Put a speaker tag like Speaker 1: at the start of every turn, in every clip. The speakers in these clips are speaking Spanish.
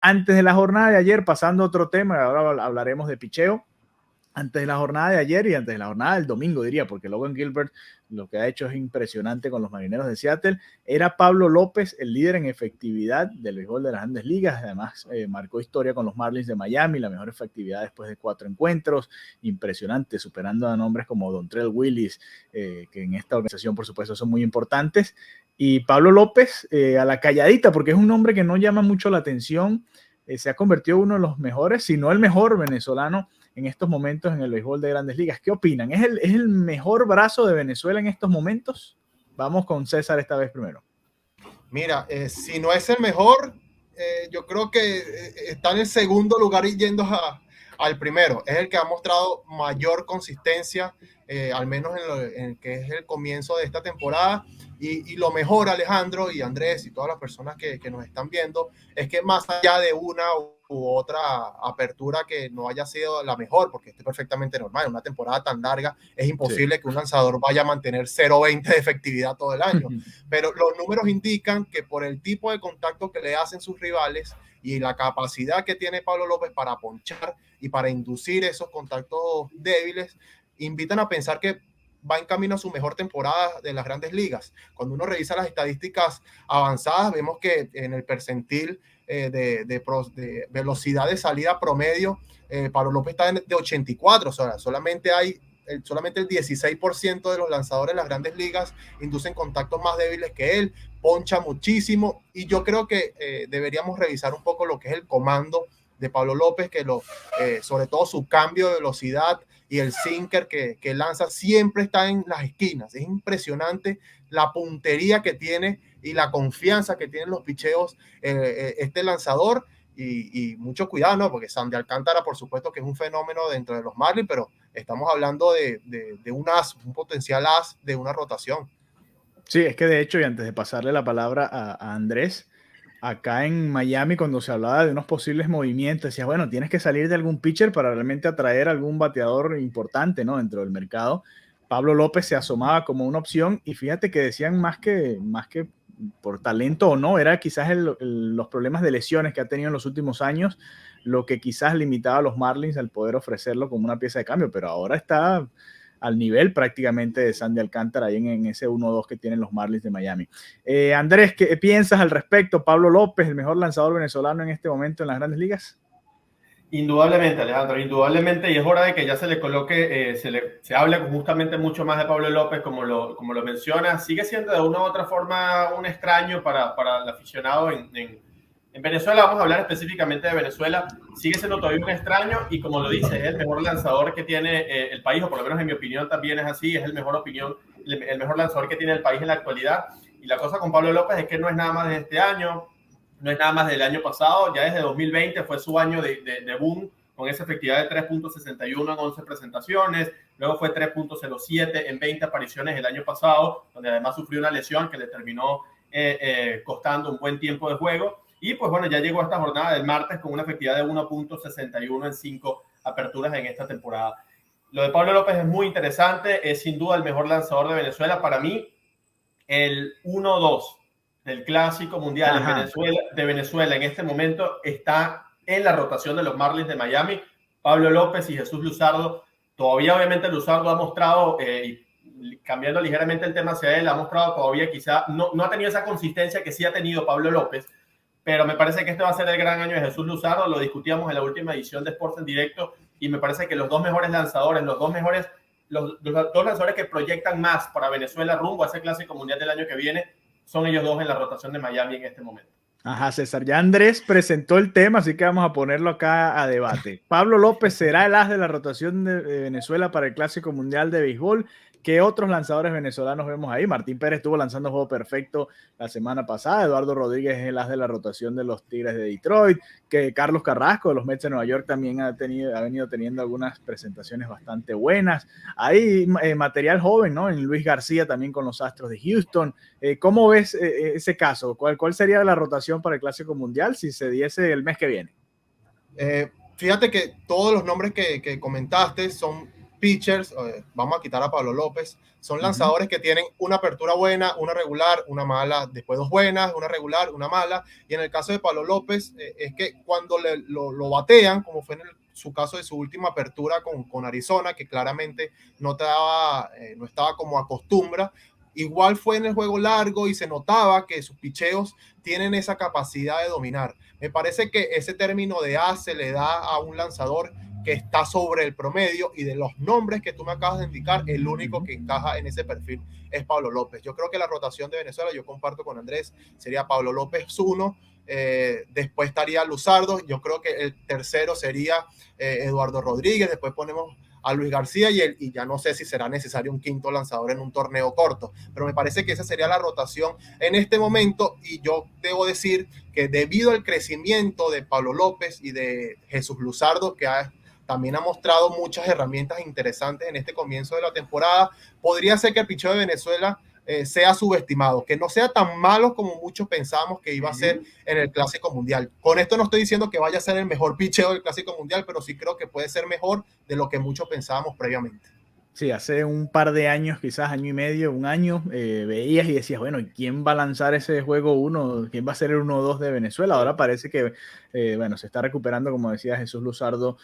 Speaker 1: Antes de la jornada de ayer, pasando a otro tema, ahora hablaremos de picheo. Antes de la jornada de ayer y antes de la jornada del domingo, diría, porque Logan Gilbert lo que ha hecho es impresionante con los Marineros de Seattle. Era Pablo López el líder en efectividad del béisbol de las Grandes Ligas. Además, marcó historia con los Marlins de Miami, la mejor efectividad después de 4 encuentros. Impresionante, superando a nombres como Dontrell Willis, que en esta organización, por supuesto, son muy importantes. Y Pablo López, a la calladita, porque es un nombre que no llama mucho la atención. Se ha convertido en uno de los mejores, si no el mejor venezolano en estos momentos en el béisbol de Grandes Ligas. ¿Qué opinan? ¿Es el mejor brazo de Venezuela en estos momentos? Vamos con César esta vez primero.
Speaker 2: Mira, si no es el mejor, yo creo que está en el segundo lugar y yendo al primero. Es el que ha mostrado mayor consistencia, al menos en que es el comienzo de esta temporada. Y lo mejor, Alejandro y Andrés y todas las personas que nos están viendo, es que más allá de una u otra apertura que no haya sido la mejor, porque esto es perfectamente normal, en una temporada tan larga es imposible sí, que un lanzador vaya a mantener 0.20 de efectividad todo el año, pero los números indican que por el tipo de contacto que le hacen sus rivales y la capacidad que tiene Pablo López para ponchar y para inducir esos contactos débiles, invitan a pensar que va en camino a su mejor temporada de las Grandes Ligas. Cuando uno revisa las estadísticas avanzadas, vemos que en el percentil de velocidad de salida promedio, Pablo López está de 84, o sea, solamente el 16% de los lanzadores en las Grandes Ligas inducen contactos más débiles que él, poncha muchísimo, y yo creo que deberíamos revisar un poco lo que es el comando de Pablo López, que sobre todo su cambio de velocidad y el sinker que lanza siempre está en las esquinas. Es impresionante la puntería que tiene y la confianza que tienen los picheos este lanzador, y mucho cuidado, ¿no? Porque Sandy Alcántara, por supuesto que es un fenómeno dentro de los Marlins, pero estamos hablando de un as, un potencial as de una rotación.
Speaker 1: Sí, es que de hecho, y antes de pasarle la palabra a Andrés, acá en Miami, cuando se hablaba de unos posibles movimientos, decía, bueno, tienes que salir de algún pitcher para realmente atraer algún bateador importante, ¿no? Dentro del mercado. Pablo López se asomaba como una opción y fíjate que decían más que por talento o no, era quizás los problemas de lesiones que ha tenido en los últimos años, lo que quizás limitaba a los Marlins al poder ofrecerlo como una pieza de cambio, pero ahora está al nivel prácticamente de Sandy Alcántara ahí en ese 1-2 que tienen los Marlins de Miami. Andrés, ¿qué piensas al respecto? Pablo López, el mejor lanzador venezolano en este momento en las Grandes Ligas.
Speaker 3: Indudablemente, Alejandro, indudablemente, y es hora de que ya se le coloque, se hable justamente mucho más de Pablo López, como lo menciona. Sigue siendo de una u otra forma un extraño para el aficionado en Venezuela. Vamos a hablar específicamente de Venezuela. Sigue siendo todavía un extraño y, como lo dice, es el mejor lanzador que tiene el país, o por lo menos en mi opinión también es así. Es el mejor lanzador que tiene el país en la actualidad. Y la cosa con Pablo López es que no es nada más de este año, no es nada más del año pasado, ya desde 2020 fue su año de boom, con esa efectividad de 3.61 en 11 presentaciones, luego fue 3.07 en 20 apariciones el año pasado, donde además sufrió una lesión que le terminó costando un buen tiempo de juego, y pues bueno, ya llegó a esta jornada del martes con una efectividad de 1.61 en 5 aperturas en esta temporada. Lo de Pablo López es muy interesante, es sin duda el mejor lanzador de Venezuela, para mí el 1-2 del Clásico Mundial de Venezuela en este momento está en la rotación de los Marlins de Miami. Pablo López y Jesús Luzardo. Todavía obviamente Luzardo ha mostrado, cambiando ligeramente el tema hacia él, ha mostrado todavía quizá, no ha tenido esa consistencia que sí ha tenido Pablo López, pero me parece que este va a ser el gran año de Jesús Luzardo. Lo discutíamos en la última edición de Sports en Directo y me parece que los dos mejores lanzadores, los dos lanzadores que proyectan más para Venezuela rumbo a ese Clásico Mundial del año que viene, son ellos dos en la rotación de Miami en este momento.
Speaker 1: Ajá, César, ya Andrés presentó el tema, así que vamos a ponerlo acá a debate. ¿Pablo López será el as de la rotación de Venezuela para el Clásico Mundial de Béisbol? ¿Qué otros lanzadores venezolanos vemos ahí? Martín Pérez estuvo lanzando juego perfecto la semana pasada. Eduardo Rodríguez es el as de la rotación de los Tigres de Detroit. Que Carlos Carrasco de los Mets de Nueva York también ha venido teniendo algunas presentaciones bastante buenas. Hay material joven, ¿no? En Luis García también con los Astros de Houston. ¿Cómo ves ese caso? ¿Cuál sería la rotación para el Clásico Mundial si se diese el mes que viene?
Speaker 2: Fíjate que todos los nombres que comentaste son pitchers, vamos a quitar a Pablo López, son lanzadores que tienen una apertura buena, una regular, una mala, después dos buenas, una regular, una mala. Y en el caso de Pablo López, es que cuando lo batean, como fue en su caso de su última apertura con Arizona, que claramente no estaba como acostumbra, igual fue en el juego largo y se notaba que sus picheos tienen esa capacidad de dominar. Me parece que ese término de A se le da a un lanzador que está sobre el promedio, y de los nombres que tú me acabas de indicar, el único que encaja en ese perfil es Pablo López. Yo creo que la rotación de Venezuela, yo comparto con Andrés, sería Pablo López 1, después estaría Luzardo, yo creo que el tercero sería Eduardo Rodríguez, después ponemos a Luis García y ya no sé si será necesario un quinto lanzador en un torneo corto, pero me parece que esa sería la rotación en este momento. Y yo debo decir que debido al crecimiento de Pablo López y de Jesús Luzardo, que también ha mostrado muchas herramientas interesantes en este comienzo de la temporada, podría ser que el picheo de Venezuela sea subestimado, que no sea tan malo como muchos pensamos que iba a ser en el Clásico Mundial. Con esto no estoy diciendo que vaya a ser el mejor picheo del Clásico Mundial, pero sí creo que puede ser mejor de lo que muchos pensábamos previamente.
Speaker 1: Sí, hace un par de años, quizás año y medio, un año, veías y decías, bueno, ¿quién va a lanzar ese juego 1? ¿Quién va a ser el 1-2 de Venezuela? Ahora parece que, bueno, se está recuperando, como decía Jesús Luzardo,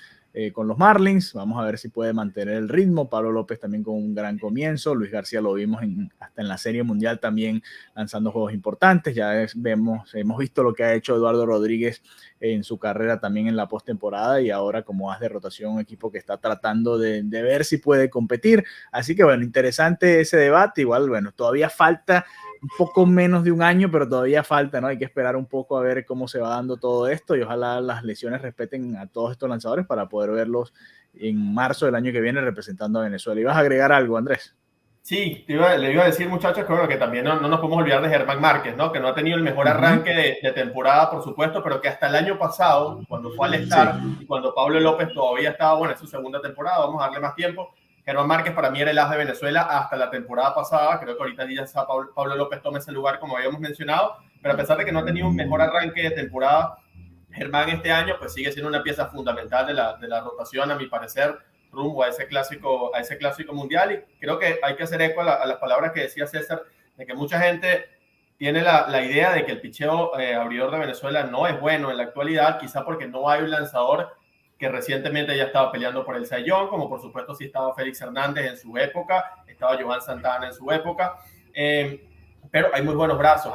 Speaker 1: con los Marlins. Vamos a ver si puede mantener el ritmo. Pablo López también con un gran comienzo. Luis García lo vimos hasta en la Serie Mundial también lanzando juegos importantes. Ya hemos visto lo que ha hecho Eduardo Rodríguez en su carrera también en la postemporada, y ahora como as de rotación, un equipo que está tratando de ver si puede competir. Así que bueno, interesante ese debate. Igual, bueno, todavía falta un poco menos de un año, pero todavía falta, ¿no? Hay que esperar un poco a ver cómo se va dando todo esto, y ojalá las lesiones respeten a todos estos lanzadores para poder verlos en marzo del año que viene representando a Venezuela. ¿Ibas a agregar algo, Andrés?
Speaker 3: Sí, le iba a decir, muchachos, que, bueno, que también no nos podemos olvidar de Germán Márquez, ¿no? Que no ha tenido el mejor arranque de temporada, por supuesto, pero que hasta el año pasado, cuando fue al estar y cuando Pablo López todavía estaba, bueno, en su segunda temporada, vamos a darle más tiempo. Germán Márquez para mí era el as de Venezuela hasta la temporada pasada. Creo que ahorita ya Pablo López toma ese lugar, como habíamos mencionado, pero a pesar de que no ha tenido un mejor arranque de temporada, Germán este año pues sigue siendo una pieza fundamental de la rotación, a mi parecer, rumbo a ese clásico mundial. Y creo que hay que hacer eco a las palabras que decía César, de que mucha gente tiene la idea de que el picheo abridor de Venezuela no es bueno en la actualidad, quizá porque no hay un lanzador que recientemente ya estaba peleando por el Cy Young, como por supuesto sí estaba Félix Hernández en su época, estaba Johan Santana en su época, pero hay muy buenos brazos,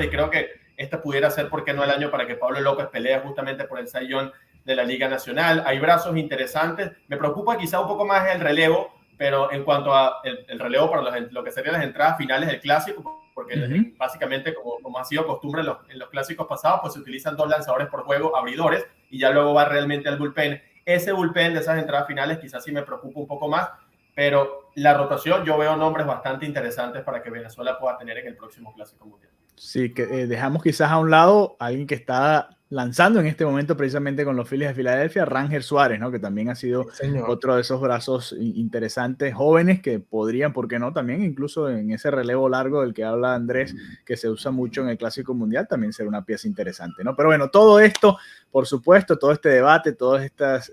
Speaker 3: y creo que este pudiera ser, ¿por qué no?, el año para que Pablo López pelee justamente por el Cy Young de la Liga Nacional. Hay brazos interesantes. Me preocupa quizá un poco más el relevo, pero en cuanto a el relevo para lo que serían las entradas finales del clásico, porque básicamente, como ha sido costumbre en los clásicos pasados, pues se utilizan 2 lanzadores por juego, abridores, y ya luego va realmente al bullpen. Ese bullpen de esas entradas finales quizás sí me preocupa un poco más, pero la rotación, yo veo nombres bastante interesantes para que Venezuela pueda tener en el próximo Clásico Mundial.
Speaker 1: Sí, que dejamos quizás a un lado a alguien que está lanzando en este momento precisamente con los Phillies de Filadelfia, Ranger Suárez, ¿no? Que también ha sido otro de esos brazos interesantes, jóvenes, que podrían, ¿por qué no?, también incluso en ese relevo largo del que habla Andrés, que se usa mucho en el Clásico Mundial, también ser una pieza interesante, ¿no? Pero bueno, todo esto, por supuesto, todo este debate, todas estas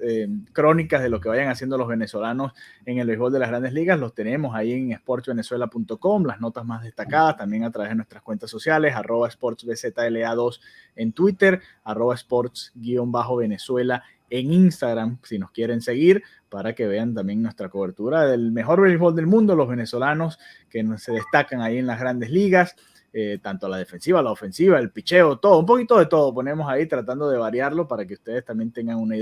Speaker 1: crónicas de lo que vayan haciendo los venezolanos en el béisbol de las Grandes Ligas, los tenemos ahí en sportsvenezuela.com, las notas más destacadas, también a través de nuestras cuentas sociales, @sportsbzla2 en Twitter, @sports_Venezuela en Instagram, si nos quieren seguir, para que vean también nuestra cobertura del mejor béisbol del mundo, los venezolanos que se destacan ahí en las Grandes Ligas, tanto la defensiva, la ofensiva, el picheo, todo, un poquito de todo ponemos ahí, tratando de variarlo para que ustedes también tengan una idea